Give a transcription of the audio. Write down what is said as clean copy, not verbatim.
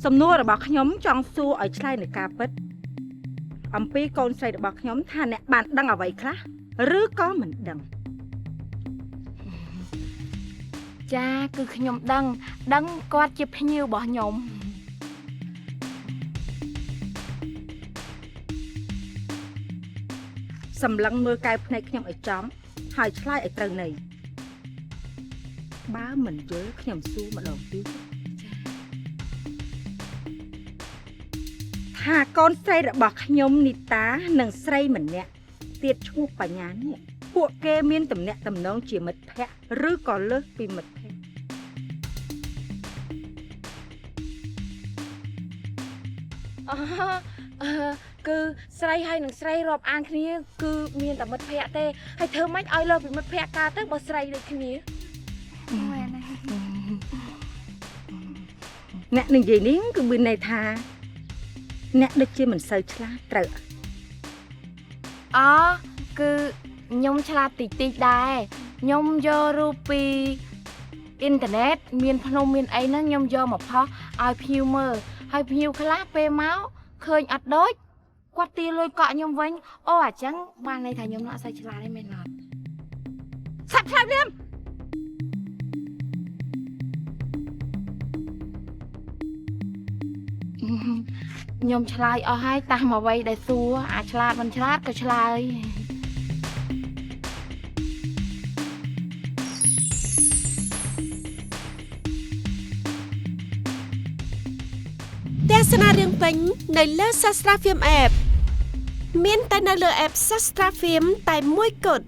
សំណួររបស់ខ្ញុំចង់សួរឲ្យឆ្លើយនឹងការពិតអំពីកូនស្រីរបស់ខ្ញុំថាអ្នកបានដឹងអ្វីខ្លះឬក៏មិនដឹងចាគឺខ្ញុំដឹងគាត់ជាភ្ញៀវរបស់ខ្ញុំសម្លឹងមើលកែវភ្នែកខ្ញុំឲ្យចំហើយឆ្លើយឲ្យត្រូវន័យបើមិនយល់ខ្ញុំសួរម្ដងទៀតថាកូនស្រីរបស់ខ្ញុំនីតានិងស្រីម្នាក់ទៀតឈ្មោះបញ្ញានេះពួកគេមានទំនាក់ទំនងជាមិត្តភក្តិឬក៏លើសពីមិត្តភក្តិគឺស្រីហើយនឹងស្រីរាប់អានគ្នាគឺមានតែមិត្តភក្តិទេហើយធ្វើម៉េចឲ្យលើសពីមិត្តភក្តិកើតទៅបើស្រីដូចគ្នាមែនហើយអ្នកនិយាយនេះគឺមានន័យថាអ្នកដូចជាមិនសូវឆ្លាតត្រូវគឺខ្ញុំឆ្លាតតិចដែរខ្ញុំយករូបពីអ៊ីនធឺណិតមានភ្នំមានអីហ្នឹងខ្ញុំយកមកផុសឲ្យភ្ញៀវមើលហើយភ្ញៀវខ្លះពេលមកឃើញអត់ដូចគាត់ទាលុយកក់ខ្ញុំវិញអូអញ្ចឹងបានន័យថាខ្ញុំអត់សូវឆ្លាតទេមែនអត់សាប់ឆ្លាតនាមខ្ញុំឆ្លើយអស់ហើយតាមអ្វីដែលសួរអាចឆ្លាតមិនឆ្លាតក៏ឆ្លើយទស្សនារឿងពេញនៅលើ Sastra Film App មានតែនៅលើ App Sastra Film តែមួយគត់